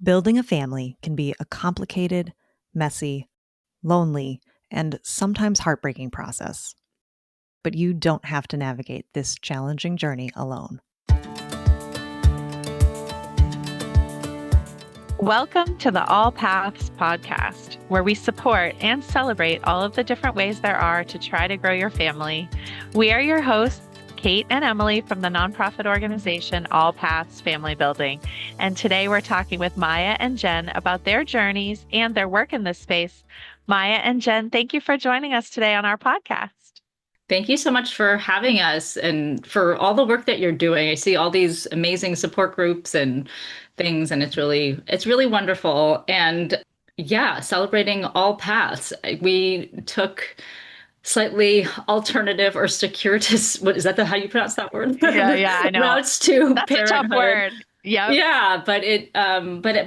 Building a family can be a complicated, messy, lonely, and sometimes heartbreaking process. But you don't have to navigate this challenging journey alone. Welcome to the All Paths podcast, where we support and celebrate all of the different ways there are to try to grow your family. We are your hosts, Kate and Emily from the nonprofit organization All Paths Family Building. And today we're talking with Maya and Jen about their journeys and their work in this space. Maya and Jen, thank you for joining us today on our podcast. Thank you so much for having us and for all the work that you're doing. I see all these amazing support groups and things, and it's really wonderful. And yeah, celebrating all paths. We took slightly alternative or circuitous, what is that how you pronounce that word? Yeah, I know. Routes to That's parenthood. a tough word. Yep. Yeah, but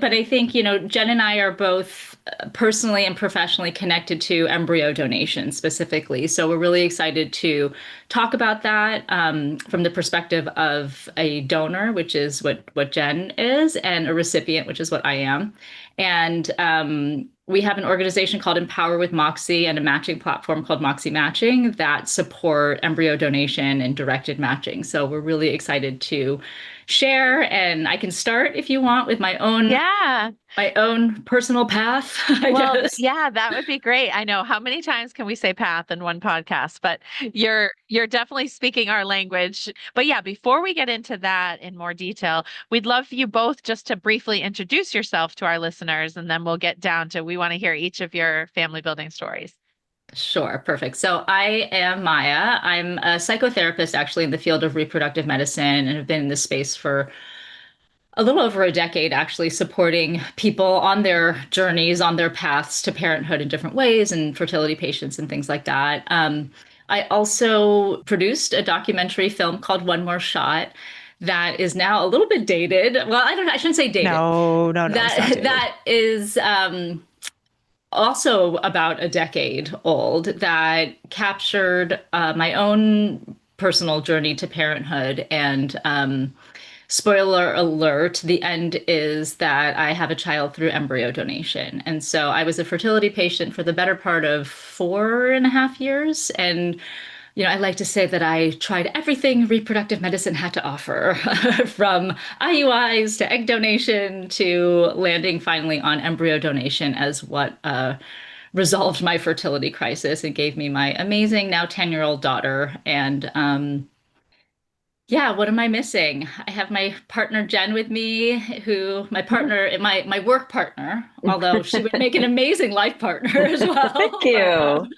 I think, Jen and I are both personally and professionally connected to embryo donation specifically. So we're really excited to talk about that from the perspective of a donor, which is what Jen is, and a recipient, which is what I am. And we have an organization called Empower with Moxie and a matching platform called Moxie Matching that support embryo donation and directed matching. So we're really excited to share, and I can start if you want with my own personal path, I guess. Yeah, that would be great. I know, how many times can we say path in one podcast, but you're definitely speaking our language. But yeah, before we get into that in more detail, we'd love for you both just to briefly introduce yourself to our listeners, and then we'll get down to, we want to hear each of your family building stories. Sure, perfect. So I am Maya. I'm a psychotherapist actually in the field of reproductive medicine and have been in this space for a little over a decade, actually supporting people on their journeys, on their paths to parenthood in different ways, and fertility patients and things like that. I also produced a documentary film called One More Shot that is now a little bit dated. Well, I shouldn't say dated. No. That is also about a decade old, that captured my own personal journey to parenthood. And spoiler alert, the end is that I have a child through embryo donation. And so I was a fertility patient for the better part of 4.5 years. And I like to say that I tried everything reproductive medicine had to offer, from IUIs to egg donation to landing finally on embryo donation as what resolved my fertility crisis and gave me my amazing now 10-year-old daughter. And yeah, what am I missing? I have my partner Jen with me, who my work partner, although she would make an amazing life partner as well. Thank you.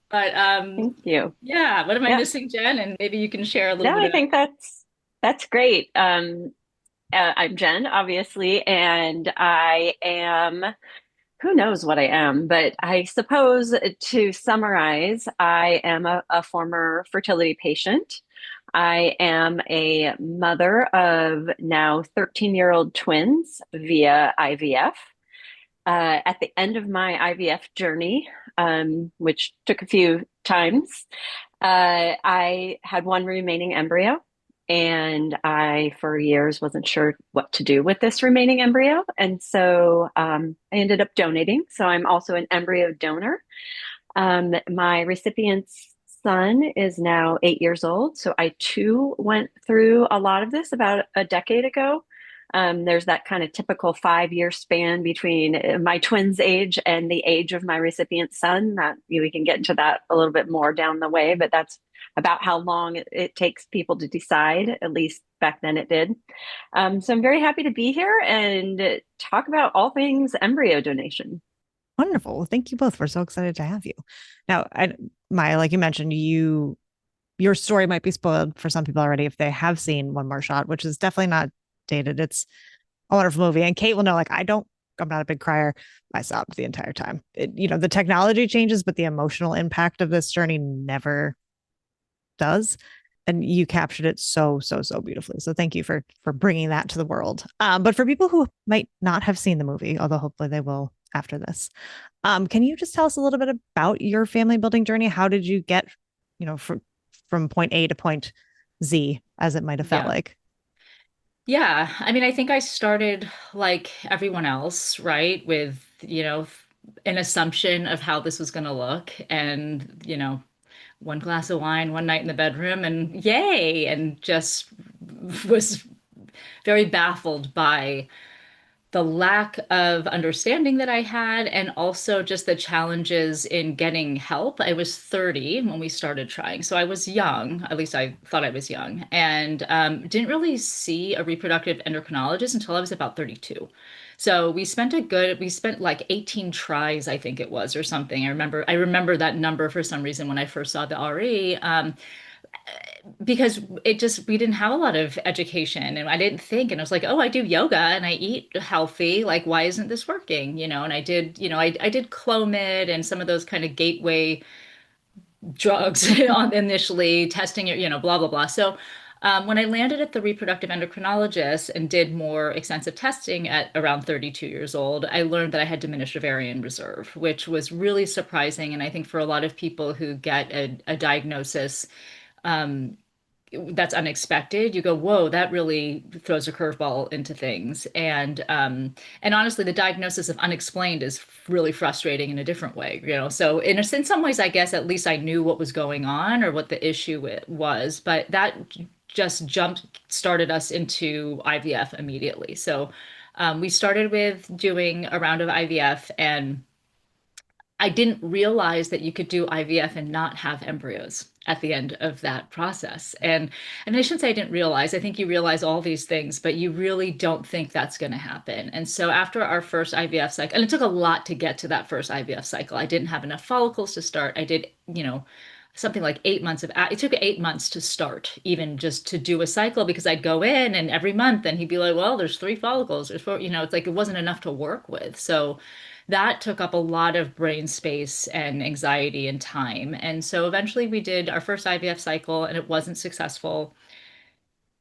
Thank you. Yeah, what am I missing, Jen? And maybe you can share a little bit. I think that's great. I'm Jen, obviously, and I am, who knows what I am, but I suppose to summarize, I am a former fertility patient. I am a mother of now 13-year-old twins via IVF. At the end of my IVF journey, which took a few times, I had one remaining embryo, and I, for years, wasn't sure what to do with this remaining embryo. And so I ended up donating. So I'm also an embryo donor. My recipient's son is now 8 years old. So I too went through a lot of this about a decade ago. There's that kind of typical 5-year span between my twins' age and the age of my recipient's son. That we can get into that a little bit more down the way, but that's about how long it takes people to decide. At least back then it did. So I'm very happy to be here and talk about all things embryo donation. Wonderful. Well, thank you both. We're so excited to have you. Now, Maya, like you mentioned, your story might be spoiled for some people already if they have seen One More Shot, which is definitely not dated. It's a wonderful movie. And Kate will know, I'm not a big crier. I sobbed the entire time. The technology changes, but the emotional impact of this journey never does. And you captured it so beautifully. So thank you for bringing that to the world. But for people who might not have seen the movie, although hopefully they will after this, can you just tell us a little bit about your family building journey? How did you get, from point A to point Z, as it might have felt like? Yeah, I mean, I think I started like everyone else, right? With, an assumption of how this was going to look and, one glass of wine, one night in the bedroom, and yay, and just was very baffled by the lack of understanding that I had, and also just the challenges in getting help. I was 30 when we started trying, so I was young, at least I thought I was young, and didn't really see a reproductive endocrinologist until I was about 32. So we spent like 18 tries, I think it was, or something. I remember that number for some reason when I first saw the RE. Because we didn't have a lot of education, and I didn't think, and I was like, oh, I do yoga and I eat healthy, like why isn't this working, and I did, I did Clomid and some of those kind of gateway drugs on initially testing it, blah blah blah. So when I landed at the reproductive endocrinologist and did more extensive testing at around 32 years old, I learned that I had diminished ovarian reserve, which was really surprising. And I think for a lot of people who get a diagnosis, um, that's unexpected, you go, whoa, that really throws a curveball into things. And honestly, the diagnosis of unexplained is really frustrating in a different way. So in some ways, I guess at least I knew what was going on or what the issue was, but that just started us into IVF immediately. So we started with doing a round of IVF, and I didn't realize that you could do IVF and not have embryos at the end of that process. And I shouldn't say I didn't realize. I think you realize all these things, but you really don't think that's going to happen. And so after our first IVF cycle, and it took a lot to get to that first IVF cycle. I didn't have enough follicles to start. I did, something like 8 months it took 8 months to start, even just to do a cycle, because I'd go in and every month and he'd be like, well, there's 3 follicles, there's 4, it's like it wasn't enough to work with. So that took up a lot of brain space and anxiety and time. And so eventually we did our first IVF cycle and it wasn't successful.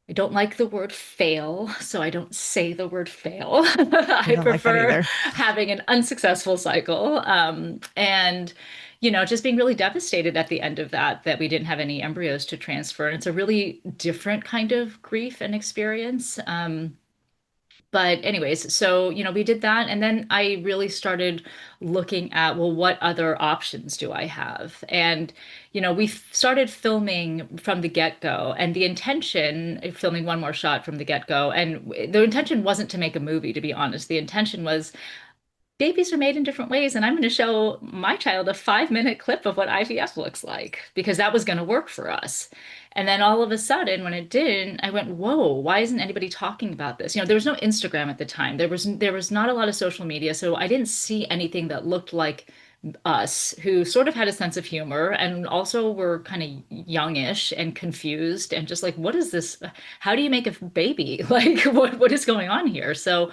I don't like the word fail, so I don't say the word fail. I I don't like that prefer either. having an unsuccessful cycle. And, just being really devastated at the end of that we didn't have any embryos to transfer. And it's a really different kind of grief and experience. But anyways, so we did that, and then I really started looking at, well, what other options do I have? And we started filming from the get-go, and the intention, filming one more shot from the get-go, and the intention wasn't to make a movie, to be honest. The intention was babies are made in different ways, and I'm going to show my child a 5-minute clip of what IVF looks like, because that was going to work for us. And then all of a sudden, when it didn't, I went, whoa, why isn't anybody talking about this? There was no Instagram at the time. There was not a lot of social media, so I didn't see anything that looked like us, who sort of had a sense of humor and also were kind of youngish and confused and just like, what is this? How do you make a baby? Like, what is going on here? So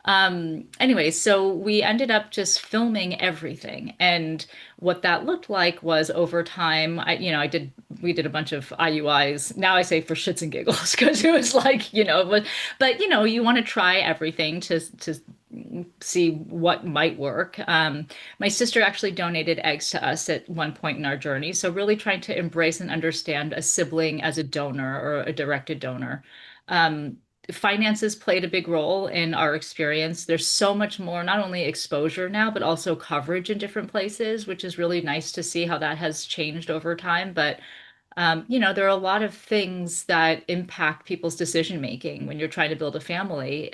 anyway, so we ended up just filming everything. And what that looked like was, over time, we did a bunch of IUIs. Now I say for shits and giggles, because it was like, but you want to try everything to see what might work. My sister actually donated eggs to us at one point in our journey. So really trying to embrace and understand a sibling as a donor or a directed donor. Finances played a big role in our experience. There's so much more, not only exposure now, but also coverage in different places, which is really nice to see how that has changed over time. But there are a lot of things that impact people's decision making when you're trying to build a family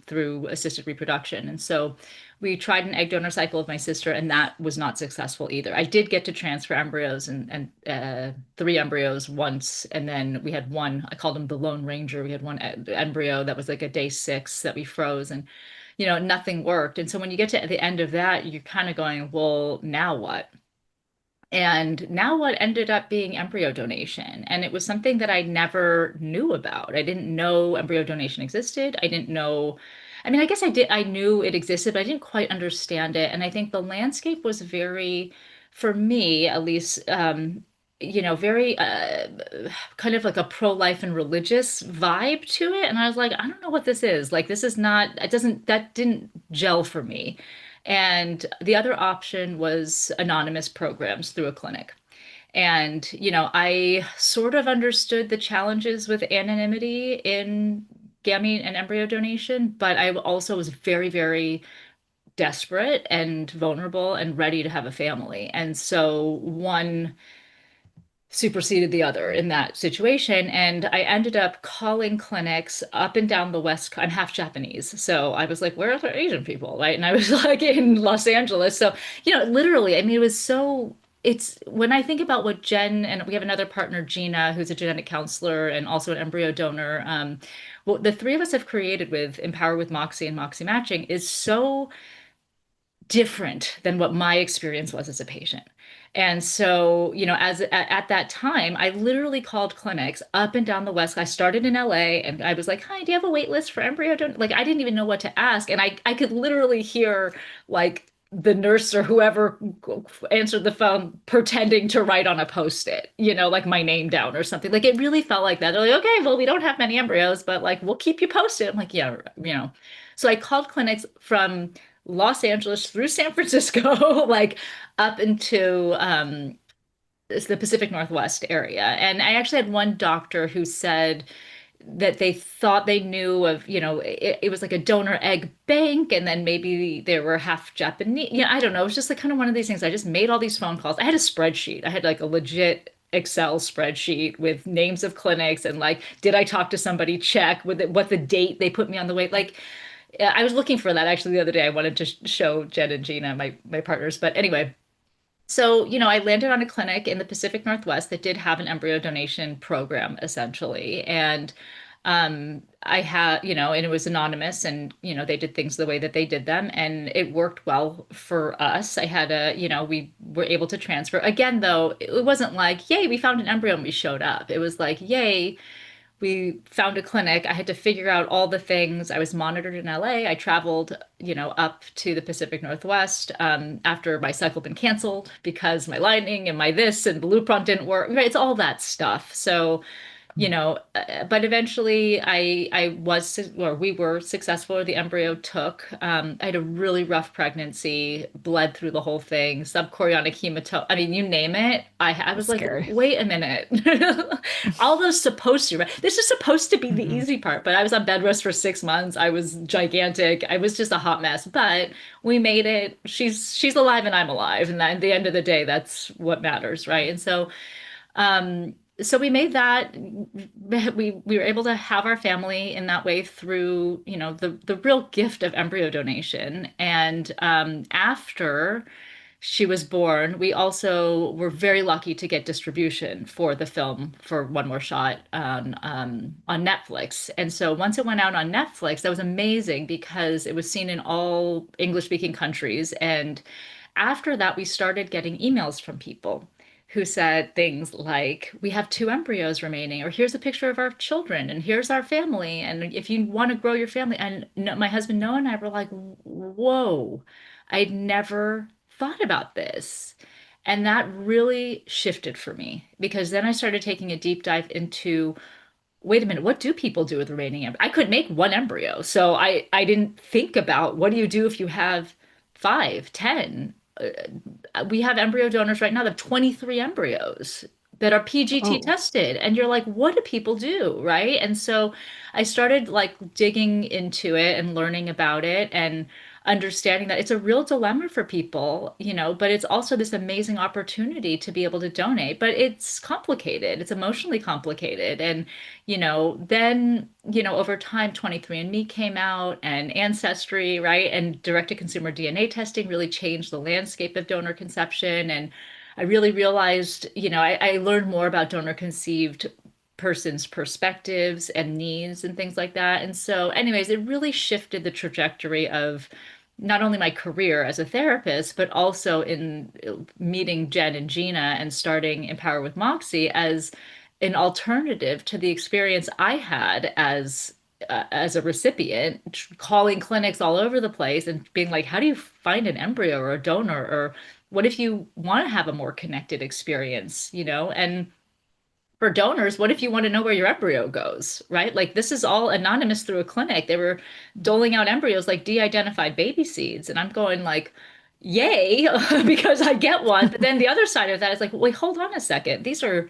through assisted reproduction. And so we tried an egg donor cycle with my sister, and that was not successful either. I did get to transfer embryos, and 3 embryos once, and then we had one. I called him the Lone Ranger. We had one embryo that was like a day 6 that we froze, and nothing worked. And so when you get to the end of that, you're kind of going, well, now what? And now what ended up being embryo donation. And it was something that I never knew about. I didn't know embryo donation existed. I didn't know, I mean, I guess I did, I knew it existed, but I didn't quite understand it. And I think the landscape was very, for me at least, very kind of like a pro-life and religious vibe to it. And I was like, I don't know what this is. Like, this is not, that didn't gel for me. And the other option was anonymous programs through a clinic. And, I sort of understood the challenges with anonymity in gamete and embryo donation, but I also was very, very desperate and vulnerable and ready to have a family. And so one superseded the other in that situation. And I ended up calling clinics up and down the West. I'm half Japanese. So I was like, where are the Asian people? Right. And I was like in Los Angeles. So, literally, I mean, it was so. It's when I think about what Jen and we have another partner, Gina, who's a genetic counselor and also an embryo donor. What the three of us have created with Empower with Moxie and Moxie Matching is so different than what my experience was as a patient. And so, as at that time, I literally called clinics up and down the West. I started in LA and I was like, "Hi, do you have a wait list for embryo donor?" Like I didn't even know what to ask. And I could literally hear like the nurse or whoever answered the phone pretending to write on a post-it, like my name down or something. Like it really felt like that. They're like, "Okay, well, we don't have many embryos, but like we'll keep you posted." I'm like, "Yeah, So I called clinics from Los Angeles through San Francisco, like up into the Pacific Northwest area. And I actually had one doctor who said that they thought they knew of, it was like a donor egg bank, and then maybe they were half Japanese. Yeah, I don't know. It was just like kind of one of these things. I just made all these phone calls. I had a spreadsheet. I had like a legit Excel spreadsheet with names of clinics and like, did I talk to somebody, check with it, what the date they put me on the wait. Like I was looking for that actually the other day. I wanted to show Jen and Gina, my partners. But anyway, so, I landed on a clinic in the Pacific Northwest that did have an embryo donation program essentially. And I had, and it was anonymous and, they did things the way that they did them and it worked well for us. I had we were able to transfer. Again, though, it wasn't like, yay, we found an embryo and we showed up. It was like, yay, we found a clinic. I had to figure out all the things. I was monitored in LA. I traveled, up to the Pacific Northwest after my cycle had been canceled because my lining and my this and the Lupron didn't work. Right, it's all that stuff. So but eventually or we were successful, or the embryo took. I had a really rough pregnancy, bled through the whole thing, subchorionic hematoma. I mean, you name it. I was That's like, scary. wait a minute. All those supposed to, right? This is supposed to be the Mhm. easy part, but I was on bed rest for 6 months. I was gigantic. I was just a hot mess, but we made it. She's alive and I'm alive. And at the end of the day, that's what matters, right? And so we made that we were able to have our family in that way through the real gift of embryo donation. And after she was born, we also were very lucky to get distribution for the film for One More Shot on Netflix. And so once it went out on Netflix, that was amazing because it was seen in all English speaking countries. And after that, we started getting emails from people who said things like, "We have two embryos remaining," or "Here's a picture of our children," and "Here's our family." And if you want to grow your family, and no, my husband Noah and I were like, whoa, I'd never thought about this. And that really shifted for me because then I started taking a deep dive into, wait a minute, what do people do with remaining embryo? I could make one embryo. So I didn't think about what do you do if you have 5, 10. We have embryo donors right now that have 23 embryos that are PGT Oh, tested. And you're like, what do people do? Right. And so I started like digging into it and learning about it and understanding that it's a real dilemma for people, but it's also this amazing opportunity to be able to donate. But it's complicated, it's emotionally complicated. And, then, over time, 23andMe came out and Ancestry, right? And direct-to-consumer DNA testing really changed the landscape of donor conception. And I really realized, I learned more about donor conceived person's perspectives and needs and things like that. And so, anyways, it really shifted the trajectory of not only my career as a therapist, but also in meeting Jen and Gina and starting Empower with Moxie as an alternative to the experience I had as a recipient, calling clinics all over the place and being like, how do you find an embryo or a donor? Or what if you want to have a more connected experience, And for donors, what if you want to know where your embryo goes, right? Like this is all anonymous through a clinic. They were doling out embryos like de-identified baby seeds. And I'm going like, yay, because I get one. But then the other side of that is like, wait, hold on a second. These are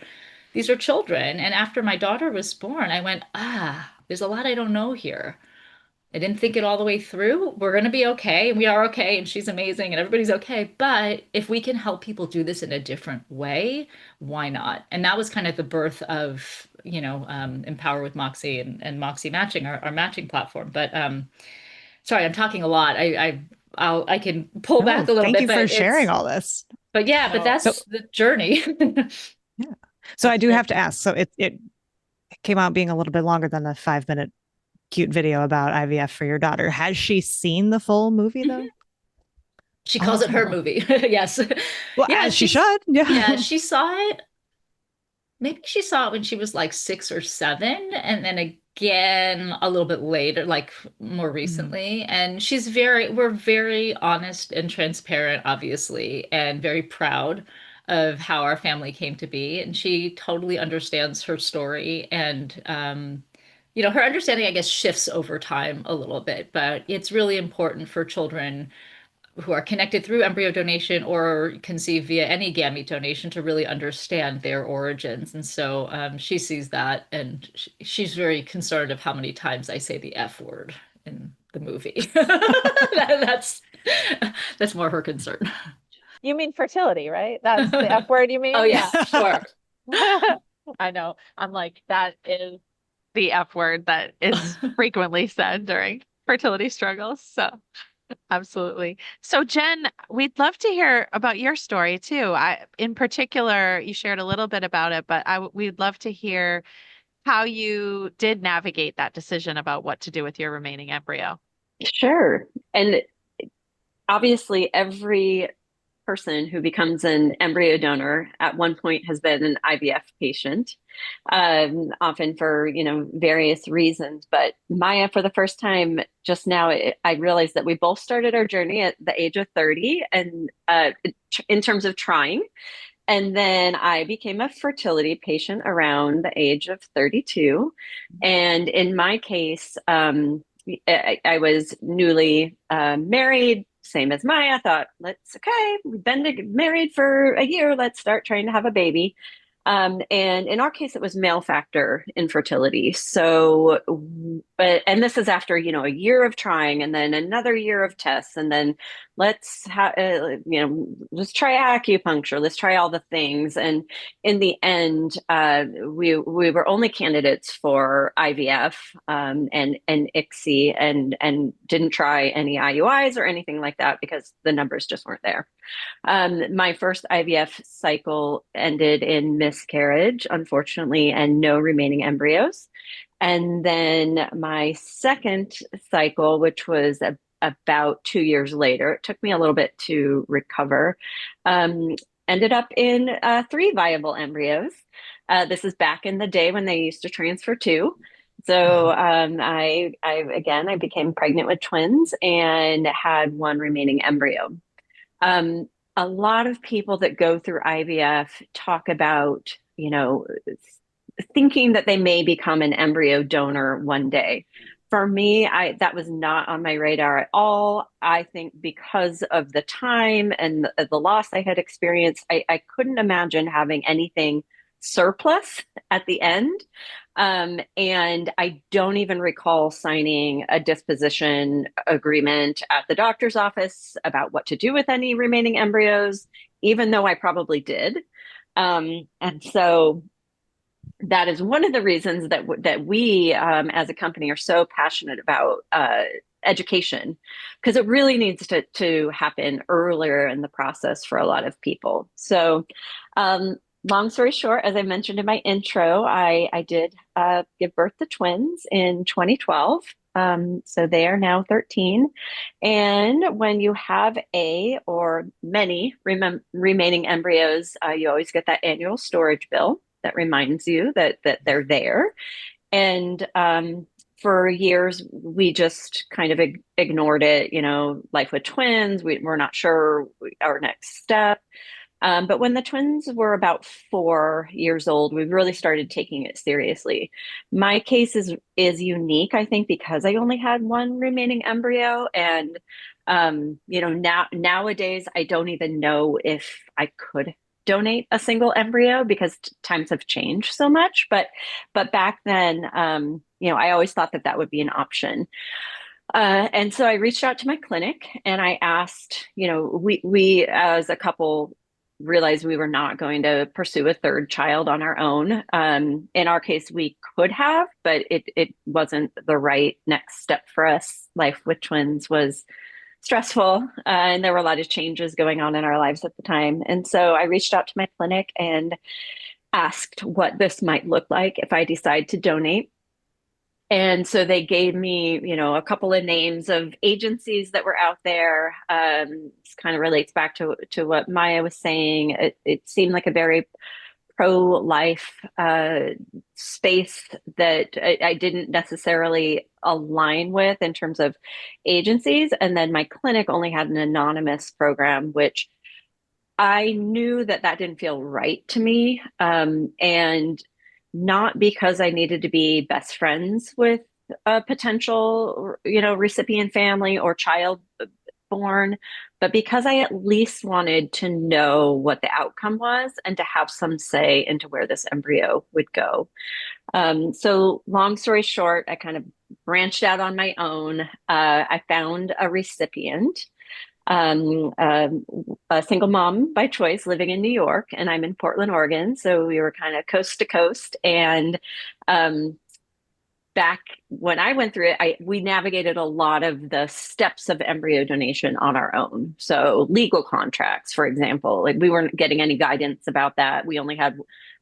children. And after my daughter was born, I went, There's a lot I don't know here. I didn't think it all the way through. We're going to be okay, and we are okay, and she's amazing, and everybody's okay. But if we can help people do this in a different way, why not? And that was kind of the birth of, Empower with Moxie and Moxie Matching, our matching platform. But sorry, I'm talking a lot. I can pull No, back a little thank bit, you for but sharing all this. but No. So that's the journey. yeah. So I do have to ask. So it came out being a little bit longer than a 5 minute cute video about IVF for your daughter. Has she seen the full movie though? She Oh, calls that's it her wonderful. movie. Yes. Well, Yeah, as she should. yeah, Yeah. she saw it. Maybe she saw it when she was like 6 or 7, and then again a little bit later, like more Mm. recently. And we're very honest and transparent, obviously, and very proud of how our family came to be. And she totally understands her story. And, her understanding, I guess, shifts over time a little bit, but it's really important for children who are connected through embryo donation or conceived via any gamete donation to really understand their origins. And so she sees that, and she's very concerned of how many times I say the F word in the movie. That's more her concern. You mean fertility, right? That's the F word you Oh mean? yeah, Yeah. sure. I know. I'm like, that is the F word that is frequently said during fertility struggles. So absolutely. So Jen, we'd love to hear about your story too. In particular, you shared a little bit about it, but we'd love to hear how you did navigate that decision about what to do with your remaining embryo. Sure. And obviously, every person who becomes an embryo donor at one point has been an IVF patient, often for various reasons. But Maya, for the first time just now, I realized that we both started our journey at the age of 30, and in terms of trying. And then I became a fertility patient around the age of 32. And in my case, I was newly married, same as Maya. I thought, okay, we've been married for a year. Let's start trying to have a baby. And in our case, it was male factor infertility. So, and this is after, a year of trying and then another year of tests. And then let's try acupuncture. Let's try all the things. And in the end, we were only candidates for IVF, and ICSI, and didn't try any IUIs or anything like that because the numbers just weren't there. My first IVF cycle ended in miscarriage, unfortunately, and no remaining embryos. And then my second cycle, which was about 2 years later, it took me a little bit to recover, um, ended up in three viable embryos. This is back in the day when they used to transfer two. So I became pregnant with twins and had one remaining embryo. Um, a lot of people that go through IVF talk about, thinking that they may become an embryo donor one day. For me, that was not on my radar at all. I think because of the time and the loss I had experienced, I couldn't imagine having anything surplus at the end. And I don't even recall signing a disposition agreement at the doctor's office about what to do with any remaining embryos, even though I probably did. And so that is one of the reasons that we, as a company, are so passionate about education, because it really needs to happen earlier in the process for a lot of people. So, long story short, as I mentioned in my intro, I did give birth to twins in 2012. So they are now 13. And when you have a or many remaining embryos, you always get that annual storage bill that reminds you that they're there. And for years, we just kind of ignored it. Life with twins, we're not sure our next step. But when the twins were about 4 years old, we really started taking it seriously. My case is unique, I think, because I only had one remaining embryo, and nowadays I don't even know if I could donate a single embryo because times have changed so much. But back then, I always thought that that would be an option. And so I reached out to my clinic and I asked, we as a couple realized we were not going to pursue a third child on our own. In our case, we could have, but it wasn't the right next step for us. Life with twins was stressful, and there were a lot of changes going on in our lives at the time. And so I reached out to my clinic and asked what this might look like if I decide to donate. And so they gave me, a couple of names of agencies that were out there. This kind of relates back to what Maya was saying. It seemed like a very pro-life space that I didn't necessarily align with in terms of agencies. And then my clinic only had an anonymous program, which I knew that that didn't feel right to me. And not because I needed to be best friends with a potential, recipient family or child born, but because I at least wanted to know what the outcome was and to have some say into where this embryo would go. So long story short, I kind of branched out on my own. I found a recipient, um, um, a single mom by choice living in New York, and I'm in Portland, Oregon. So we were kind of coast to coast. And um, back when I went through it, we navigated a lot of the steps of embryo donation on our own. So legal contracts, for example, like we weren't getting any guidance about that. We only had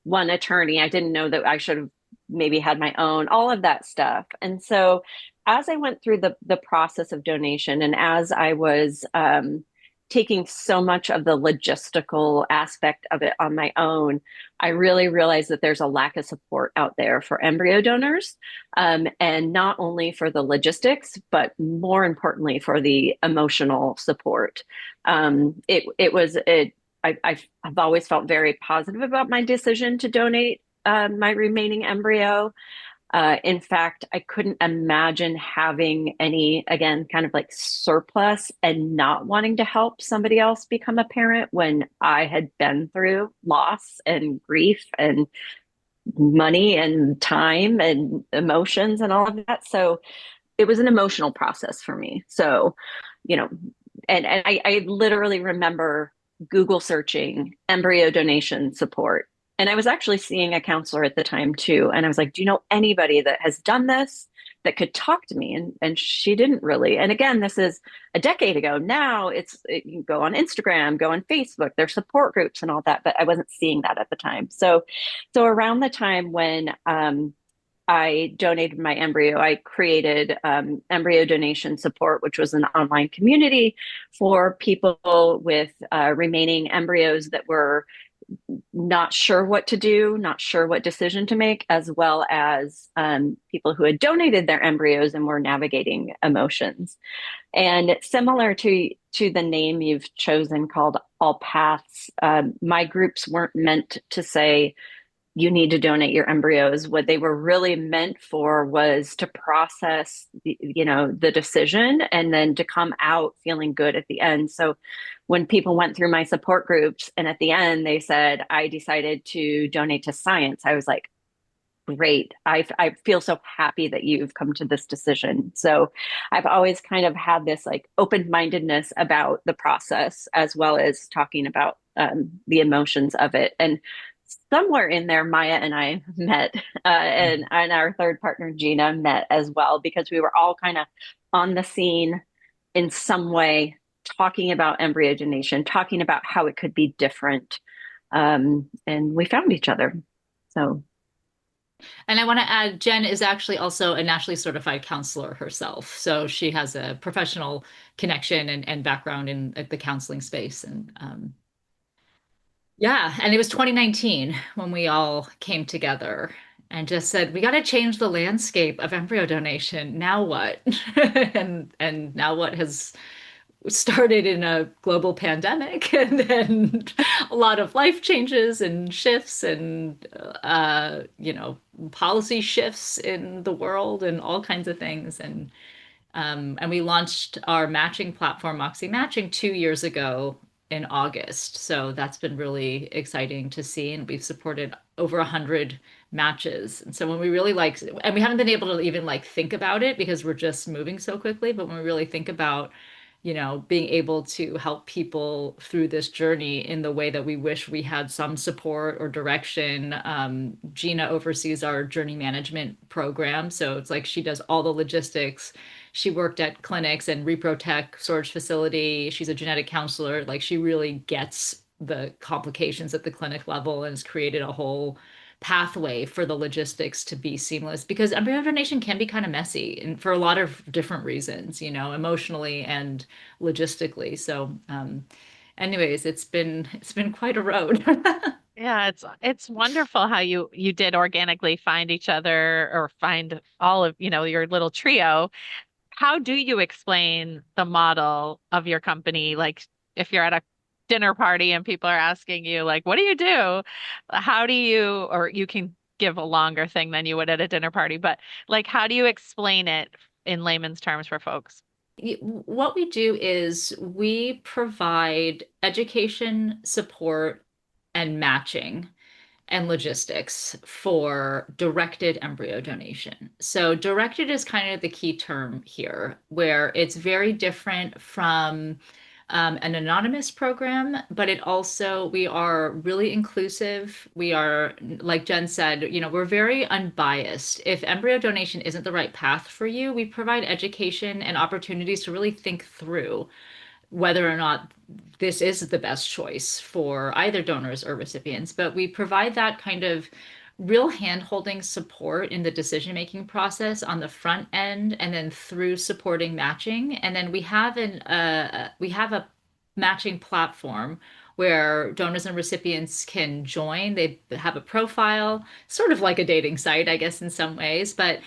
one attorney. I didn't know that I should have maybe had my own, all of that stuff. And so as I went through the process of donation, and as I was taking so much of the logistical aspect of it on my own, I really realized that there's a lack of support out there for embryo donors, and not only for the logistics, but more importantly for the emotional support. I've always felt very positive about my decision to donate my remaining embryo. In fact, I couldn't imagine having any, again, kind of like surplus and not wanting to help somebody else become a parent when I had been through loss and grief and money and time and emotions and all of that. So it was an emotional process for me. So, you know, and I literally remember Google searching embryo donation support. And I was actually seeing a counselor at the time too. And I was like, do you know anybody that has done this that could talk to me? And she didn't really. And again, this is a decade ago. Now you can go on Instagram, go on Facebook, there's support groups and all that, but I wasn't seeing that at the time. So around the time when I donated my embryo, I created embryo donation support, which was an online community for people with remaining embryos that were not sure what to do, not sure what decision to make, as well as people who had donated their embryos and were navigating emotions. And similar to the name you've chosen called All Paths, my groups weren't meant to say, you need to donate your embryos. What they were really meant for was to process, the decision and then to come out feeling good at the end. So when people went through my support groups and at the end they said, I decided to donate to science, I was like, great. I feel so happy that you've come to this decision. So I've always kind of had this like open-mindedness about the process, as well as talking about the emotions of it. And somewhere in there, Maya and I met, and our third partner, Gina, met as well, because we were all kind of on the scene in some way, talking about embryo donation, talking about how it could be different. And we found each other. So. And I want to add, Jen is actually also a nationally certified counselor herself. So she has a professional connection and background in the counseling space. And yeah, and it was 2019 when we all came together and just said, we got to change the landscape of embryo donation. Now what? and now what has started in a global pandemic, and then a lot of life changes and shifts and policy shifts in the world and all kinds of things. And we launched our matching platform, Moxie Matching, 2 years ago in August. So that's been really exciting to see. And we've supported over 100 matches. And so when we really like, and we haven't been able to even like think about it because we're just moving so quickly, but when we really think about, being able to help people through this journey in the way that we wish we had some support or direction. Gina oversees our journey management program. So it's like she does all the logistics. She worked at clinics and ReproTech storage facility. She's a genetic counselor. Like she really gets the complications at the clinic level and has created a whole pathway for the logistics to be seamless because embryo donation can be kind of messy and for a lot of different reasons, emotionally and logistically. So, anyways, it's been quite a road. Yeah, it's wonderful how you did organically find each other or find all of, your little trio. How do you explain the model of your company? Like if you're at a dinner party and people are asking you like, what do you do? How do you, or you can give a longer thing than you would at a dinner party, but like, how do you explain it in layman's terms for folks? What we do is we provide education, support, and matching and logistics for directed embryo donation. So, directed is kind of the key term here, where it's very different from an anonymous program, but we are really inclusive. We are, like Jen said, we're very unbiased. If embryo donation isn't the right path for you, we provide education and opportunities to really think through whether or not this is the best choice for either donors or recipients. But we provide that kind of real hand-holding support in the decision-making process on the front end and then through supporting matching. And then we have a matching platform where donors and recipients can join. They have a profile, sort of like a dating site, I guess, in some ways, but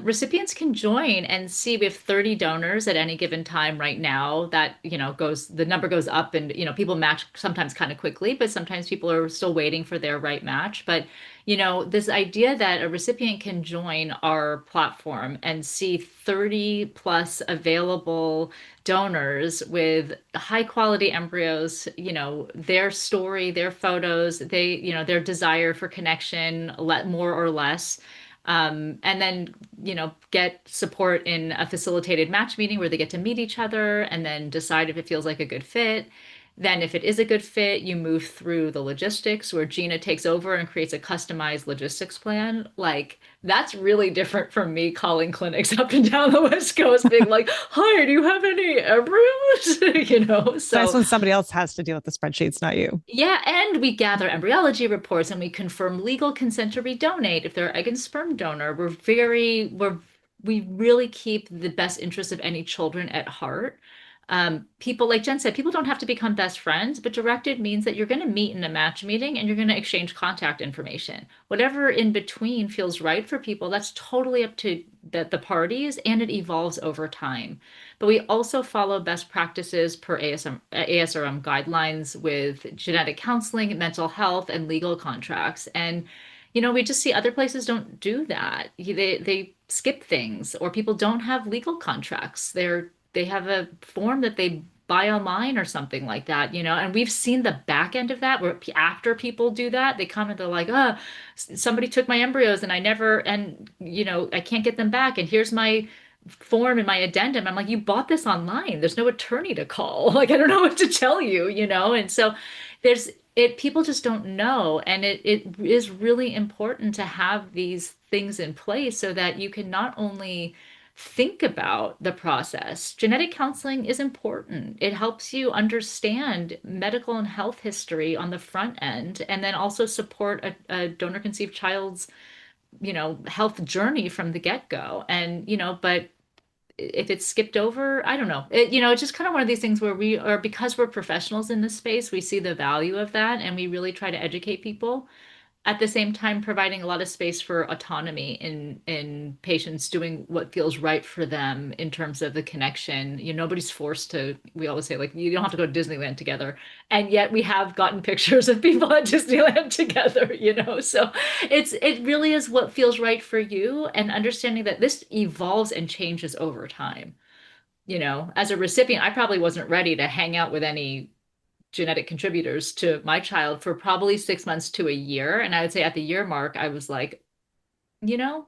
recipients can join and see we have 30 donors at any given time right now. That, the number goes up and, people match sometimes kind of quickly, but sometimes people are still waiting for their right match. But, this idea that a recipient can join our platform and see 30 plus available donors with high quality embryos, their story, their photos, their desire for connection, more or less. And then, get support in a facilitated match meeting where they get to meet each other and then decide if it feels like a good fit. Then, if it is a good fit, you move through the logistics where Gina takes over and creates a customized logistics plan. Like, that's really different from me calling clinics up and down the West Coast, being like, hi, do you have any embryos? It's nice So when somebody else has to deal with the spreadsheets, not you. yeah, and we gather embryology reports and we confirm legal consent to redonate if they're egg and sperm donor. We really keep the best interest of any children at heart. People, like Jen said, people don't have to become best friends, but directed means that you're going to meet in a match meeting and you're going to exchange contact information. Whatever in between feels right for people, that's totally up to the parties, and it evolves over time. But we also follow best practices per ASRM guidelines with genetic counseling, mental health, and legal contracts. And we just see other places don't do that. They skip things, or people don't have legal contracts. They have a form that they buy online or something like that, and we've seen the back end of that where after people do that, they come and they're like, oh, somebody took my embryos and I can't get them back. And here's my form and my addendum. I'm like, you bought this online. There's no attorney to call. Like, I don't know what to tell you, And so people just don't know. And it is really important to have these things in place so that you can not only think about the process. Genetic counseling is important. It helps you understand medical and health history on the front end, and then also support a donor conceived child's, health journey from the get-go. And, but if it's skipped over, I don't know. It's just kind of one of these things where because we're professionals in this space, we see the value of that and we really try to educate people at the same time providing a lot of space for autonomy in patients doing what feels right for them in terms of the connection. Nobody's forced to, we always say, like, you don't have to go to Disneyland together. And yet we have gotten pictures of people at Disneyland together, So it really is what feels right for you, and understanding that this evolves and changes over time. As a recipient, I probably wasn't ready to hang out with any genetic contributors to my child for probably 6 months to a year. And I would say at the year mark, I was like, you know,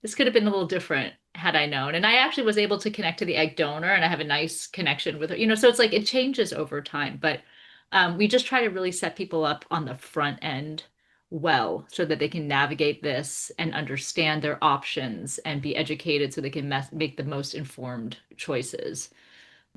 this could have been a little different had I known. And I actually was able to connect to the egg donor and I have a nice connection with her, so it's like it changes over time. But we just try to really set people up on the front end well so that they can navigate this and understand their options and be educated so they can make the most informed choices.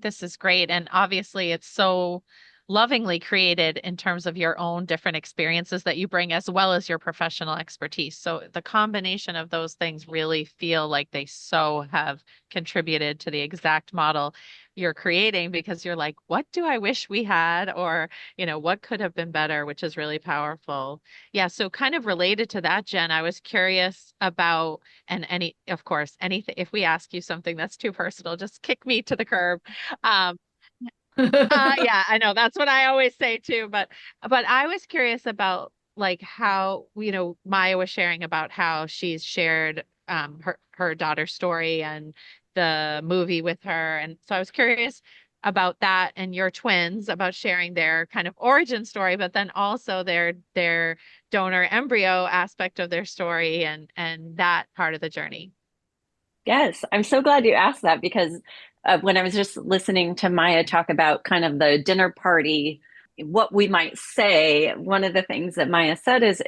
This is great. And obviously, it's so lovingly created in terms of your own different experiences that you bring, as well as your professional expertise. So the combination of those things really feel like they so have contributed to the exact model you're creating, because you're like, what do I wish we had? Or, what could have been better, which is really powerful. Yeah. So kind of related to that, Jen, I was curious about, and of course, anything, if we ask you something that's too personal, just kick me to the curb. Um, yeah, I know. That's what I always say too. But I was curious about like how, Maya was sharing about how she's shared her daughter's story and the movie with her. And so I was curious about that and your twins, about sharing their kind of origin story, but then also their donor embryo aspect of their story and that part of the journey. Yes, I'm so glad you asked that because when I was just listening to Maya talk about kind of the dinner party, what we might say, one of the things that Maya said is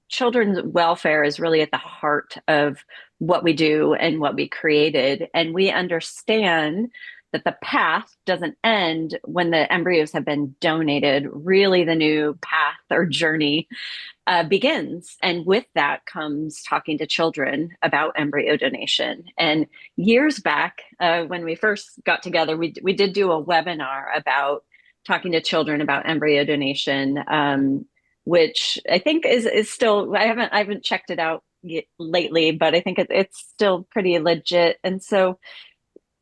children's welfare is really at the heart of what we do and what we created. And we understand that the path doesn't end when the embryos have been donated. Really, the new path or journey begins. And with that comes talking to children about embryo donation. And years back, when we first got together, we did do a webinar about talking to children about embryo donation, which I think is still, I haven't checked it out lately, but I think it's still pretty legit. And so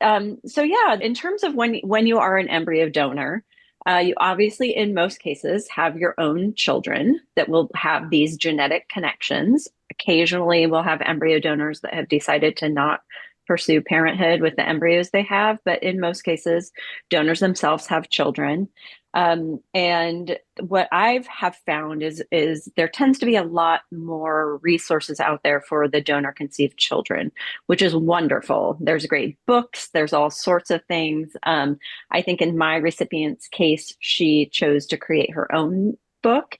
yeah, in terms of when you are an embryo donor, you obviously, in most cases, have your own children that will have these genetic connections. Occasionally, we'll have embryo donors that have decided to not pursue parenthood with the embryos they have, but in most cases, donors themselves have children. And what I've have found is there tends to be a lot more resources out there for the donor conceived children, which is wonderful. There's great books, there's all sorts of things. I think in my recipient's case, she chose to create her own book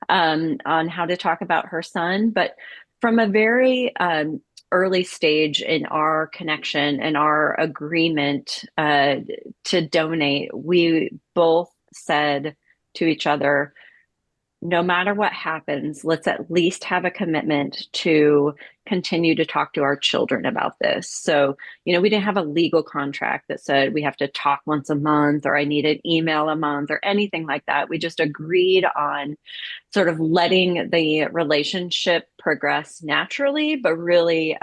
on how to talk about her son. But from a very early stage in our connection and our agreement to donate, we both said to each other, no matter what happens, let's at least have a commitment to continue to talk to our children about this. So, we didn't have a legal contract that said we have to talk once a month or I need an email a month or anything like that. We just agreed on sort of letting the relationship progress naturally, but really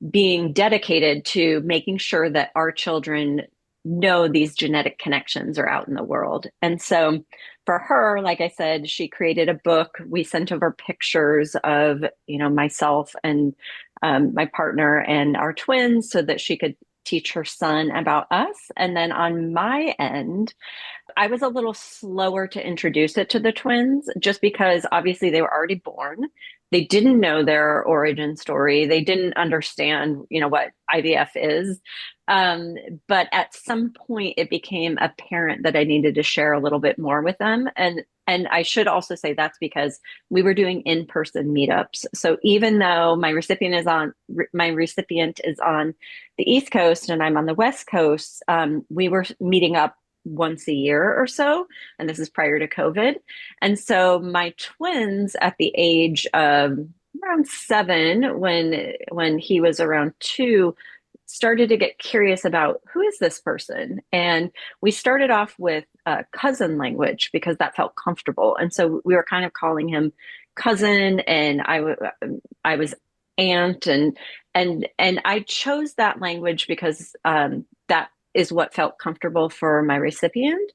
being dedicated to making sure that our children know these genetic connections are out in the world. And so for her, like I said, she created a book. We sent over pictures of, myself and my partner and our twins so that she could teach her son about us. And then on my end, I was a little slower to introduce it to the twins just because obviously they were already born. They didn't know their origin story. They didn't understand, what IVF is. But at some point it became apparent that I needed to share a little bit more with them. And I should also say that's because we were doing in-person meetups. So even though my recipient is on the East Coast and I'm on the West Coast, we were meeting up once a year or so. And this is prior to COVID. And so my twins at the age of around 7, when he was around 2, started to get curious about who is this person. And we started off with cousin language because that felt comfortable. And so we were kind of calling him cousin, and I was aunt, and I chose that language because that is what felt comfortable for my recipient.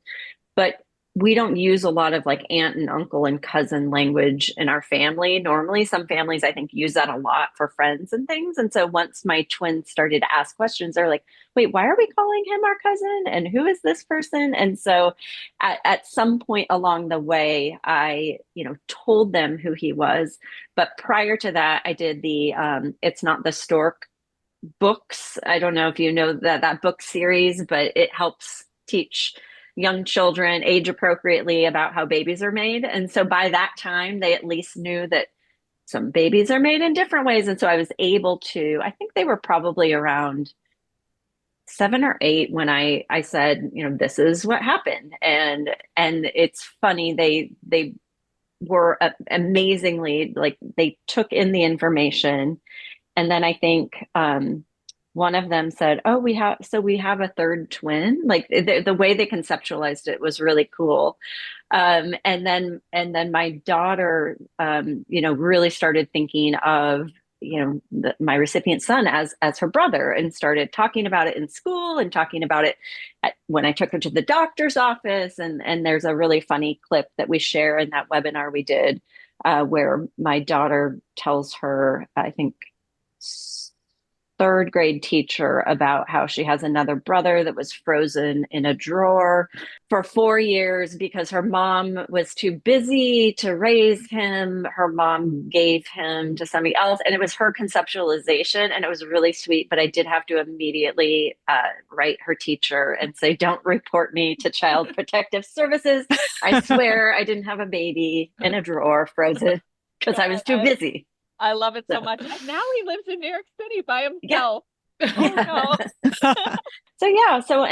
But we don't use a lot of like aunt and uncle and cousin language in our family. Normally, some families I think use that a lot for friends and things. And so once my twins started to ask questions, they're like, wait, why are we calling him our cousin? And who is this person? And so at some point along the way, I, told them who he was. But prior to that, I did the It's Not the Stork books. I don't know if you know that book series, but it helps teach young children age appropriately about how babies are made. And so by that time, they at least knew that some babies are made in different ways. And so I was able to, I think they were probably around 7 or 8 when I said, this is what happened. And it's funny, they were amazingly, like, they took in the information. And then I think one of them said, "Oh, we have a third twin." Like the way they conceptualized it was really cool. And then my daughter, really started thinking of my recipient son as her brother, and started talking about it in school and talking about it when I took her to the doctor's office. And there's a really funny clip that we share in that webinar we did, where my daughter tells her, I think, third grade teacher about how she has another brother that was frozen in a drawer for 4 years because her mom was too busy to raise him. Her mom gave him to somebody else, and it was her conceptualization, and it was really sweet. But I did have to immediately write her teacher and say, "Don't report me to Child Protective Services. I swear I didn't have a baby in a drawer frozen because I was too busy." I love it so much. And now he lives in New York City by himself. Yeah. Oh, no. So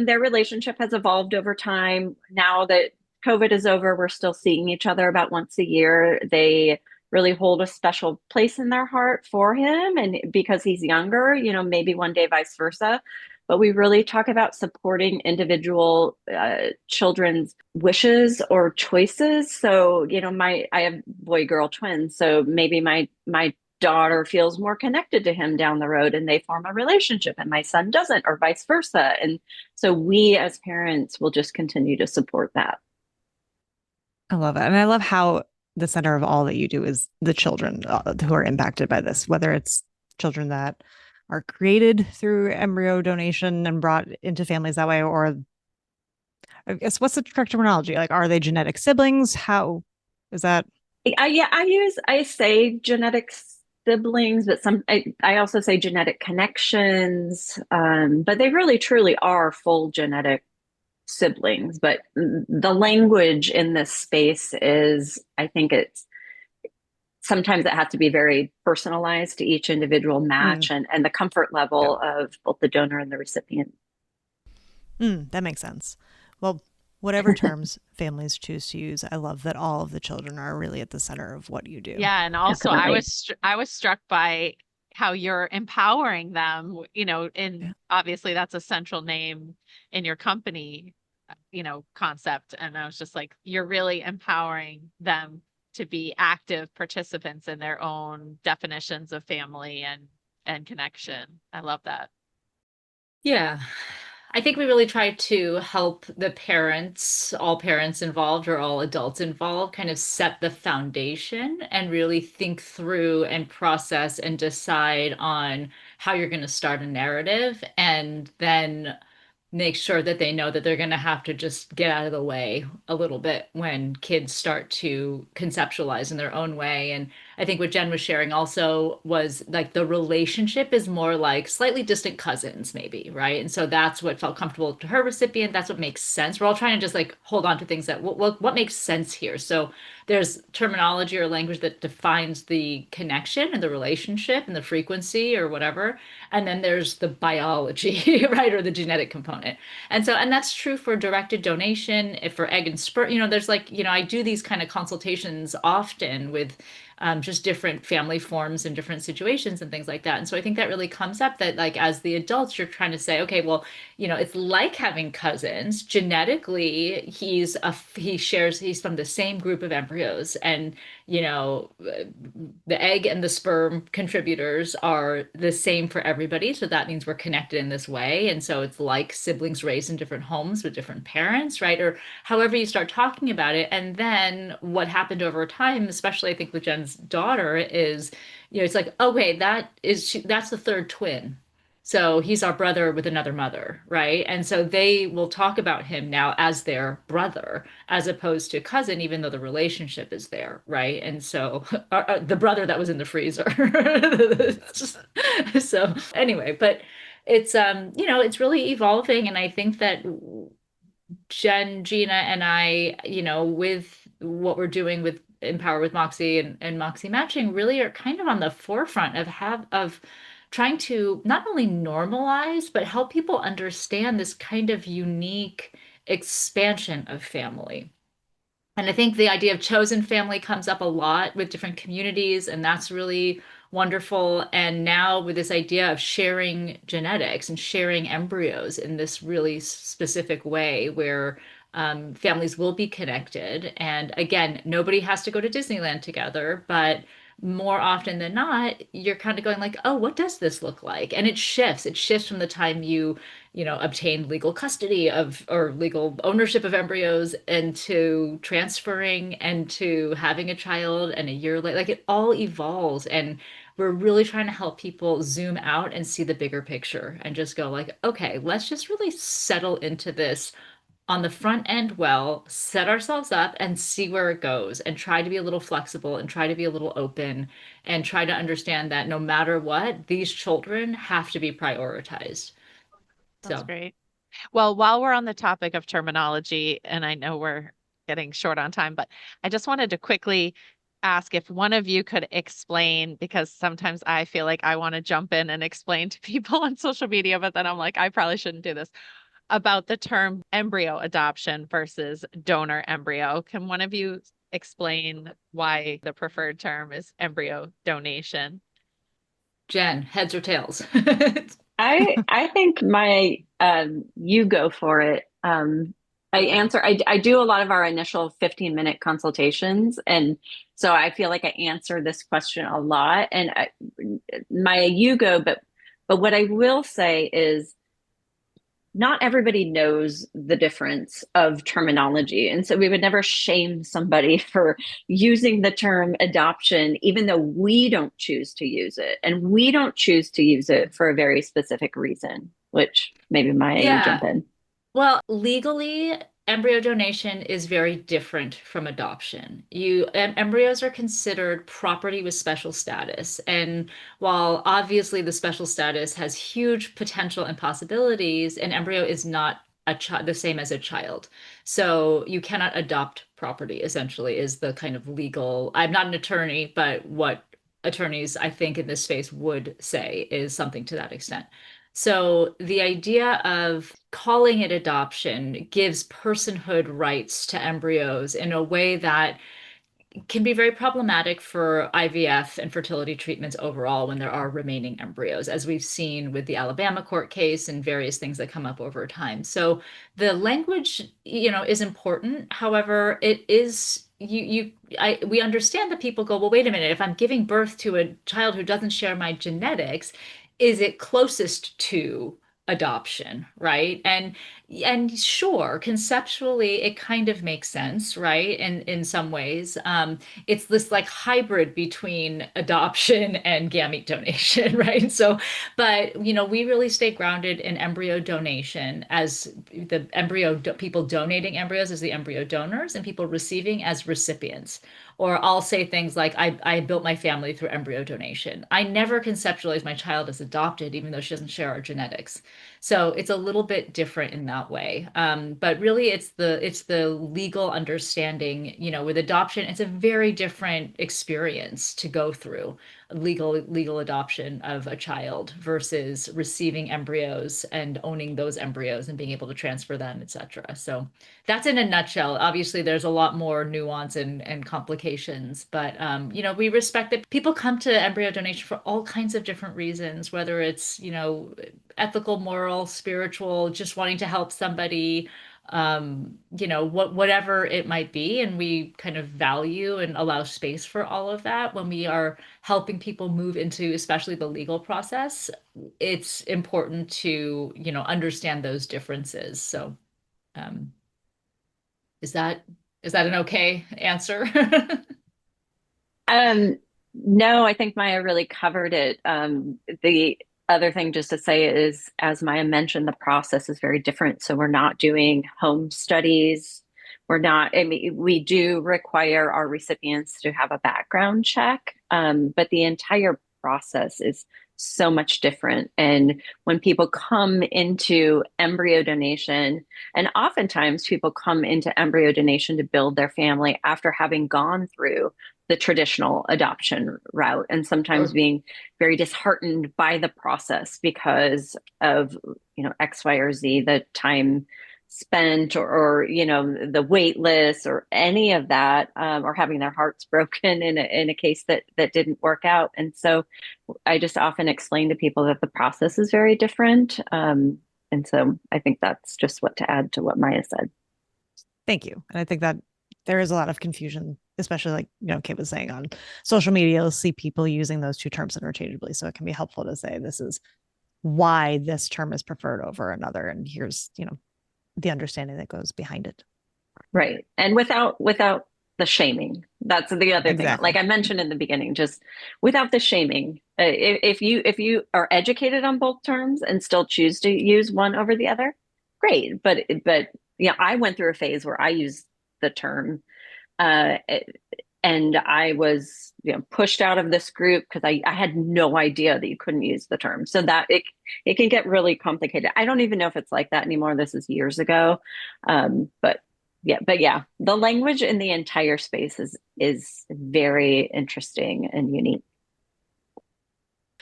their relationship has evolved over time. Now that COVID is over, we're still seeing each other about once a year. They really hold a special place in their heart for him, and because he's younger, maybe one day vice versa. But we really talk about supporting individual children's wishes or choices. So, I have boy-girl twins, so maybe my daughter feels more connected to him down the road and they form a relationship, and my son doesn't, or vice versa. And so we as parents will just continue to support that. I love it. And I love how the center of all that you do is the children who are impacted by this, whether it's children that are created through embryo donation and brought into families that way, or I guess what's the correct terminology? Like, are they genetic siblings? How is that? I say genetic siblings, but I also say genetic connections. But they really truly are full genetic siblings. But the language in this space is, I think sometimes it has to be very personalized to each individual match, and the comfort level of both the donor and the recipient. That makes sense. Well, whatever terms families choose to use, I love that all of the children are really at the center of what you do. Yeah, and also Definitely. I was struck by how you're empowering them, and obviously that's a central name in your company, concept. And I was just like, you're really empowering them to be active participants in their own definitions of family and connection. I love that. Yeah. I think we really try to help the parents, all parents involved or all adults involved, kind of set the foundation and really think through and process and decide on how you're going to start a narrative, and then make sure that they know that they're going to have to just get out of the way a little bit when kids start to conceptualize in their own way. And I think what Jen was sharing also was like the relationship is more like slightly distant cousins, maybe, right? And so that's what felt comfortable to her recipient. That's what makes sense. We're all trying to just like hold on to things that what makes sense here. So there's terminology or language that defines the connection and the relationship and the frequency or whatever. And then there's the biology, right? Or the genetic component. And that's true for directed donation, if for egg and sperm, there's like, I do these kind of consultations often with just different family forms and different situations and things like that. And so I think that really comes up that like as the adults, you're trying to say, okay, well, it's like having cousins. Genetically, he's from the same group of embryos, and the egg and the sperm contributors are the same for everybody. So that means we're connected in this way. And so it's like siblings raised in different homes with different parents, right? Or however you start talking about it. And then what happened over time, especially I think with Jen's daughter, is, it's like, okay, that's the third twin. So he's our brother with another mother, right? And so they will talk about him now as their brother, as opposed to cousin, even though the relationship is there, right? And so the brother that was in the freezer. So anyway, but it's really evolving, and I think that Gina, and I, with what we're doing with Empower with Moxie and Moxie Matching, really are kind of on the forefront of trying to not only normalize, but help people understand this kind of unique expansion of family. And I think the idea of chosen family comes up a lot with different communities, and that's really wonderful. And now with this idea of sharing genetics and sharing embryos in this really specific way where families will be connected. And again, nobody has to go to Disneyland together, but more often than not, you're kind of going like, oh, what does this look like? And it shifts. It shifts from the time you obtain legal custody of or legal ownership of embryos and to transferring and to having a child and a year later. Like it all evolves. And we're really trying to help people zoom out and see the bigger picture and just go like, okay, let's just really settle into this on the front end well, set ourselves up and see where it goes and try to be a little flexible and try to be a little open and try to understand that no matter what, these children have to be prioritized. That's So, great. Well, while we're on the topic of terminology, and I know we're getting short on time, but I just wanted to quickly ask if one of you could explain, because sometimes I feel like I want to jump in and explain to people on social media, but then I'm like, I probably shouldn't do this, about the term embryo adoption versus donor embryo. Can one of you explain why the preferred term is embryo donation? Jen, heads or tails? I think my you go for it. Okay. I do a lot of our initial 15-minute consultations, and so I feel like I answer this question a lot. And my you go, but what I will say is not everybody knows the difference of terminology. And so we would never shame somebody for using the term adoption, even though we don't choose to use it. And we don't choose to use it for a very specific reason, which maybe Maya, you Yeah. jump in. Well, legally, embryo donation is very different from adoption. Embryos are considered property with special status. And while obviously the special status has huge potential and possibilities, an embryo is not the same as a child. So you cannot adopt property, essentially, is the kind of legal. I'm not an attorney, but what attorneys I think in this space would say is something to that extent. So the idea of calling it adoption gives personhood rights to embryos in a way that can be very problematic for IVF and fertility treatments overall when there are remaining embryos, as we've seen with the Alabama court case and various things that come up over time. So the language, is important. However, it is we understand that people go, well, wait a minute, if I'm giving birth to a child who doesn't share my genetics, is it closest to adoption, right? And sure, conceptually, it kind of makes sense, right? In some ways, it's this like hybrid between adoption and gamete donation, right? So, but we really stay grounded in embryo donation as the people donating embryos as the embryo donors and people receiving as recipients. Or I'll say things like, I built my family through embryo donation. I never conceptualize my child as adopted, even though she doesn't share our genetics. So it's a little bit different in that way. But really, it's the legal understanding. With adoption, it's a very different experience to go through. legal adoption of a child versus receiving embryos and owning those embryos and being able to transfer them, etc. So that's in a nutshell. Obviously, there's a lot more nuance and complications, but we respect that people come to embryo donation for all kinds of different reasons, whether it's, ethical, moral, spiritual, just wanting to help somebody, whatever it might be. And we kind of value and allow space for all of that when we are helping people move into, especially the legal process. It's important to, understand those differences. So, um, is that is that an okay answer? Um, no, I think Maya really covered it. The other thing just to say is, as Maya mentioned, the process is very different. So we're not doing home studies. We're not, I mean, we do require our recipients to have a background check, but the entire process is so much different. And when people come into embryo donation, and oftentimes people come into embryo donation to build their family after having gone through the traditional adoption route, and sometimes Or being very disheartened by the process because of, X, Y, or Z, the time spent, or the wait list, or any of that, or having their hearts broken in a case that didn't work out. And so I just often explain to people that the process is very different. And so I think that's just what to add to what Maya said. Thank you. And I think that there is a lot of confusion, especially like, Kate was saying, on social media, you'll see people using those two terms interchangeably. So it can be helpful to say, this is why this term is preferred over another. And here's, the understanding that goes behind it. Right. And without the shaming. That's the other thing. Exactly. Like I mentioned in the beginning, just without the shaming. If you are educated on both terms and still choose to use one over the other, great. But I went through a phase where I used the term, uh, and I was pushed out of this group because I had no idea that you couldn't use the term. So that it can get really complicated. I don't even know if it's like that anymore. This is years ago, but the language in the entire space is very interesting and unique.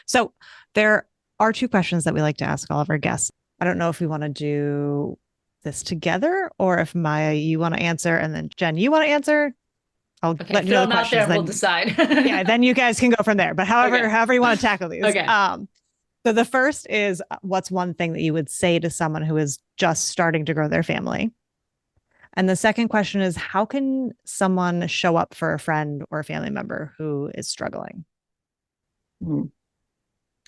So there are two questions that we like to ask all of our guests. I don't know if we want to do this together, or if Maya, you want to answer, and then Jen, you want to answer. I'll okay, let you know throw the them out there questions. and we'll Then, decide. yeah, then you guys can go from there. But however you want to tackle these. Okay. So the first is, what's one thing that you would say to someone who is just starting to grow their family? And the second question is, how can someone show up for a friend or a family member who is struggling? Mm.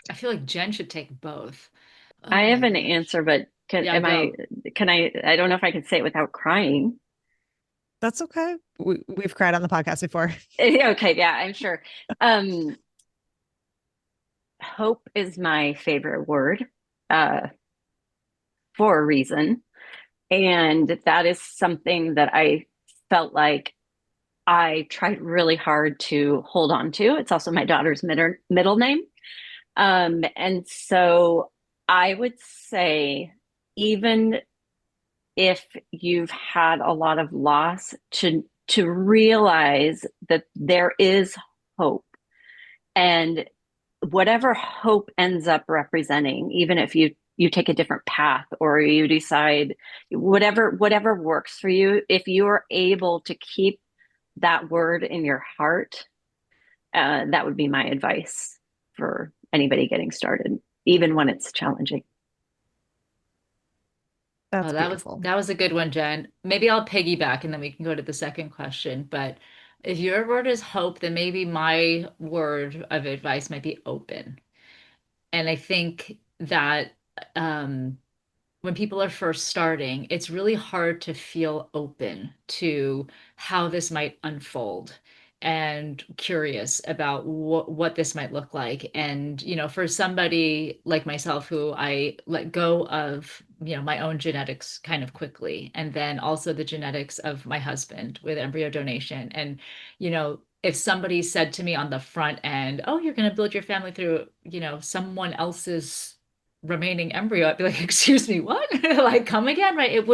I feel like Jen should take both. Oh I have my an gosh. answer, but Yeah, go. I don't know if I can say it without crying. That's okay. We've cried on the podcast before. Okay, yeah, I'm sure. Um, Hope is my favorite word, uh, for a reason. And that is something that I felt like I tried really hard to hold on to. It's also my daughter's middle name. And so I would say, even if you've had a lot of loss, to realize that there is hope. And whatever hope ends up representing, even if you take a different path, or you decide whatever works for you, if you are able to keep that word in your heart, that would be my advice for anybody getting started, even when it's challenging. That's Oh, that was beautiful. that was a good one, Jen. Maybe I'll piggyback and then we can go to the second question. But if your word is hope, then maybe my word of advice might be open. And I think that um, when people are first starting, it's really hard to feel open to how this might unfold and curious about what this might look like. And, for somebody like myself who I let go of, my own genetics kind of quickly, and then also the genetics of my husband with embryo donation. And, if somebody said to me on the front end, oh, you're going to build your family through, someone else's remaining embryo, I'd be like, excuse me, what? Like, come again, right?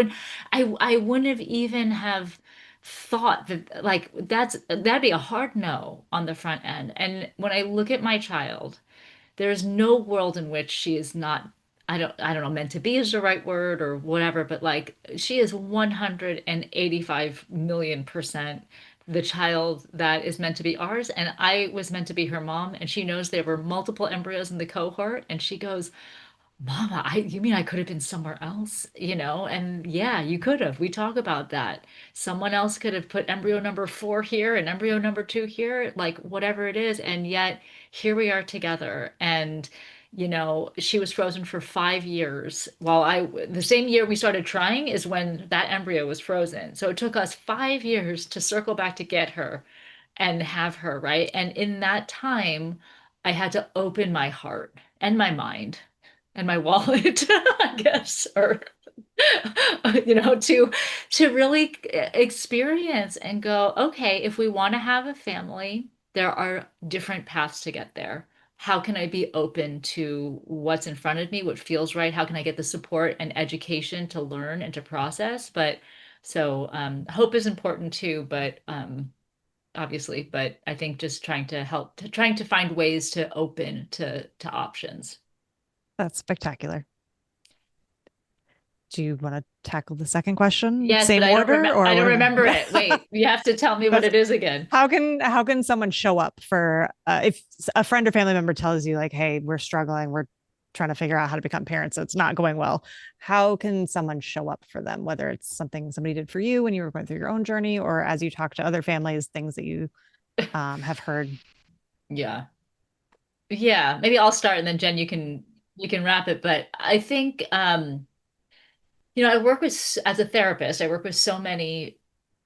I wouldn't have even have thought that like that'd be a hard no on the front end. And when I look at my child, there's no world in which she is not, I don't know, meant to be is the right word or whatever, but like she is 185 million% the child that is meant to be ours. And I was meant to be her mom, and she knows there were multiple embryos in the cohort, and she goes, Mama, you mean I could have been somewhere else, you know? And yeah, you could have. We talk about that. Someone else could have put embryo number 4 here and embryo number 2 here, like whatever it is. And yet here we are together. And, she was frozen for 5 years while the same year we started trying is when that embryo was frozen. So it took us 5 years to circle back to get her and have her, right? And in that time, I had to open my heart and my mind and my wallet, I guess, or to really experience and go, okay, if we want to have a family, there are different paths to get there. How can I be open to what's in front of me, what feels right? How can I get the support and education to learn and to process? But so hope is important too, but obviously, but I think just trying to find ways to open to options. That's spectacular. Do you want to tackle the second question? Yes, but Same order or I don't what remember it. Wait, you have to tell me what it is again. How can someone show up for if a friend or family member tells you like, hey, we're struggling, we're trying to figure out how to become parents, so it's not going well. How can someone show up for them, whether it's something somebody did for you when you were going through your own journey, or as you talk to other families, things that you have heard? Yeah. Yeah, maybe I'll start and then Jen, you can wrap it. But I think I work with as a therapist, I work with so many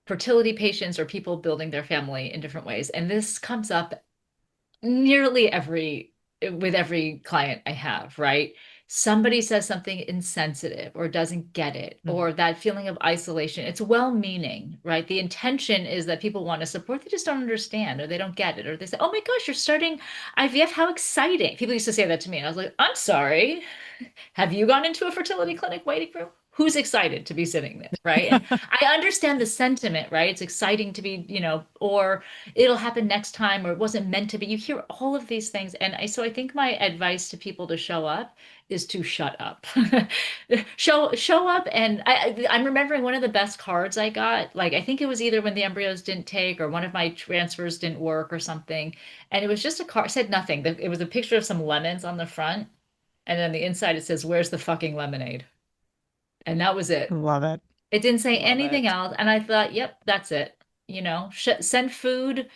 fertility patients or people building their family in different ways. And this comes up nearly with every client I have, right? Somebody says something insensitive or doesn't get it, Mhm. or that feeling of isolation. It's well-meaning, right? The intention is that people want to support, they just don't understand or they don't get it, or they say, oh my gosh, you're starting IVF, how exciting. People used to say that to me, and I was like, I'm sorry. Have you gone into a fertility clinic waiting room? Who's excited to be sitting there, right? And I understand the sentiment, right? It's exciting to be, or it'll happen next time, or it wasn't meant to be. You hear all of these things. And so I think my advice to people to show up is to shut up. Show up. And I'm remembering one of the best cards I got. Like, I think it was either when the embryos didn't take or one of my transfers didn't work or something. And it was just a card, said nothing. It was a picture of some lemons on the front. And then the inside it says, "Where's the fucking lemonade?" And that was it. Love it. It didn't say Love anything it. else. And I thought, yep, that's it. Send food,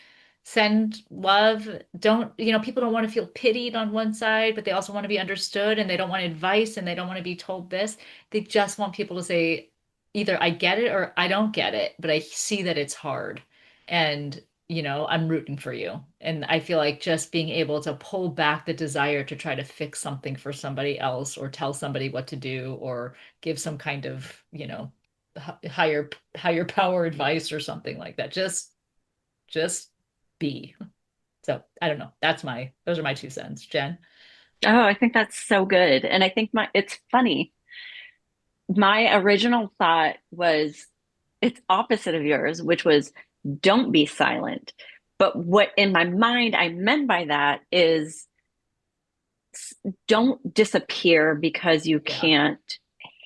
send love. Don't, people don't want to feel pitied on one side, but they also want to be understood, and they don't want advice, and they don't want to be told this. They just want people to say either I get it or I don't get it, but I see that it's hard. And I'm rooting for you. And I feel like just being able to pull back the desire to try to fix something for somebody else or tell somebody what to do or give some kind of, higher power advice or something like that. Just be. So I don't know. Those are my 2 cents. Jen. Oh, I think that's so good. And I think it's funny. My original thought was it's opposite of yours, which was don't be silent. But what in my mind I meant by that is don't disappear because you Yeah. can't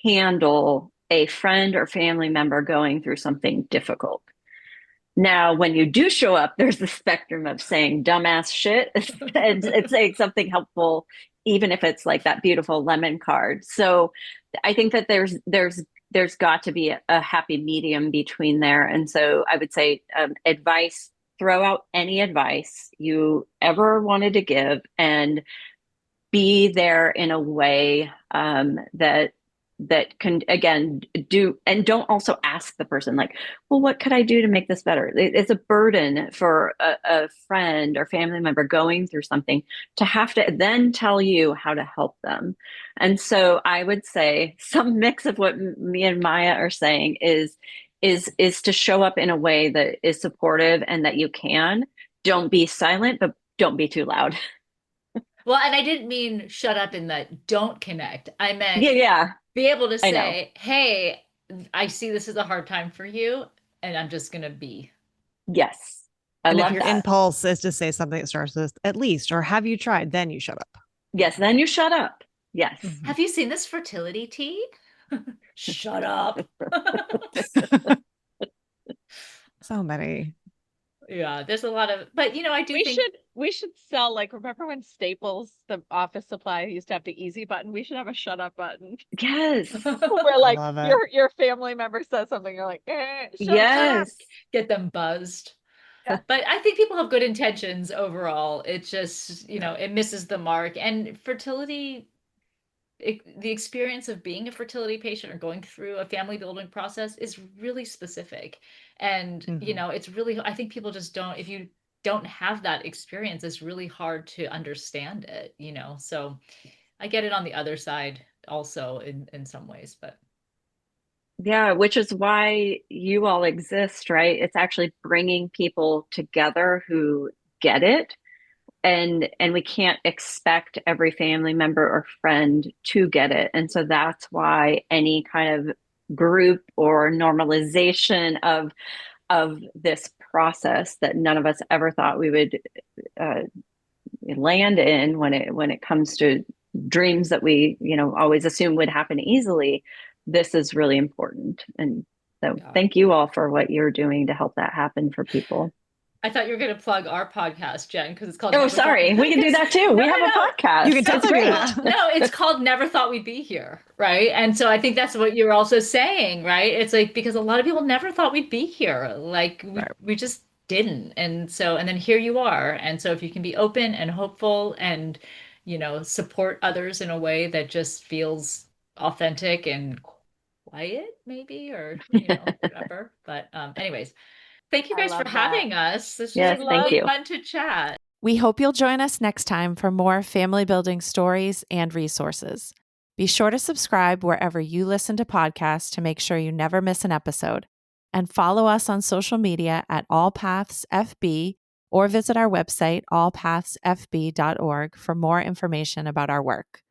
handle a friend or family member going through something difficult. Now, when you do show up, there's the spectrum of saying dumbass shit and saying something helpful, even if it's like that beautiful lemon card. So I think that there's got to be a happy medium between there. And so I would say advice, throw out any advice you ever wanted to give and be there in a way that can again do, and don't also ask the person like, well, what could I do to make this better? It's a burden for a friend or family member going through something to have to then tell you how to help them. And so I would say some mix of what me and Maya are saying is to show up in a way that is supportive and that you can. Don't be silent, but don't be too loud. Well, and I didn't mean shut up in that don't connect. I meant Yeah, be able to I know. say, hey, I see this is a hard time for you. and I'm just going to be. Yes. I And if love your that. impulse is to say something that starts with at least, or have you tried, then you shut up. Yes. Then you shut up. Yes. Mhm. Have you seen this fertility tea? Shut up. So many. Yeah, there's a lot of, but I do think We should sell, like, remember when Staples, the office supply, used to have the easy button? We should have a shut up button Yes. where like Love it. your family member says something, you're like, shut up. Yes. get them buzzed. Yeah. But I think people have good intentions overall. It just, it misses the mark. And fertility, the experience of being a fertility patient or going through a family building process is really specific. And, Mhm. it's really, I think people just don't, if you don't have that experience, it's really hard to understand it, So I get it on the other side also in some ways, but Yeah, which is why you all exist, right? It's actually bringing people together who get it, and we can't expect every family member or friend to get it. And so that's why any kind of group or normalization of this process that none of us ever thought we would uh, land in when it comes to dreams that we always assume would happen easily. This is really important, and so yeah. thank you all for what you're doing to help that happen for people. I thought you were going to plug our podcast, Jen, because it's called Oh, Never Thought sorry, we can do that too. No, We no, have a no. podcast. You can That's totally do great. that. No, it's called Never Thought We'd Be Here, right? And so I think that's what you're also saying, right? It's like because a lot of people never thought we'd be here. Like Right. we just didn't. And so and then here you are. And so if you can be open and hopeful and, support others in a way that just feels authentic and quiet maybe or, whatever. But anyways, thank you I guys for love that. having us. This was Yes, thank really you. fun to chat. We hope you'll join us next time for more family building stories and resources. Be sure to subscribe wherever you listen to podcasts to make sure you never miss an episode. And follow us on social media at allpathsfb or visit our website, allpathsfb.org, for more information about our work.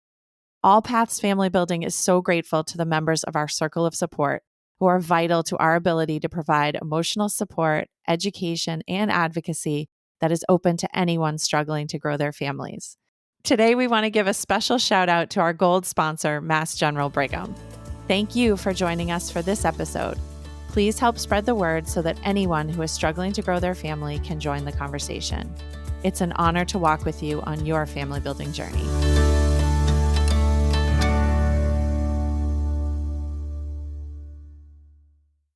All Paths Family Building is so grateful to the members of our circle of support who are vital to our ability to provide emotional support, education, and advocacy that is open to anyone struggling to grow their families. Today, we want to give a special shout out to our gold sponsor, Mass General Brigham. Thank you for joining us for this episode. Please help spread the word so that anyone who is struggling to grow their family can join the conversation. It's an honor to walk with you on your family building journey.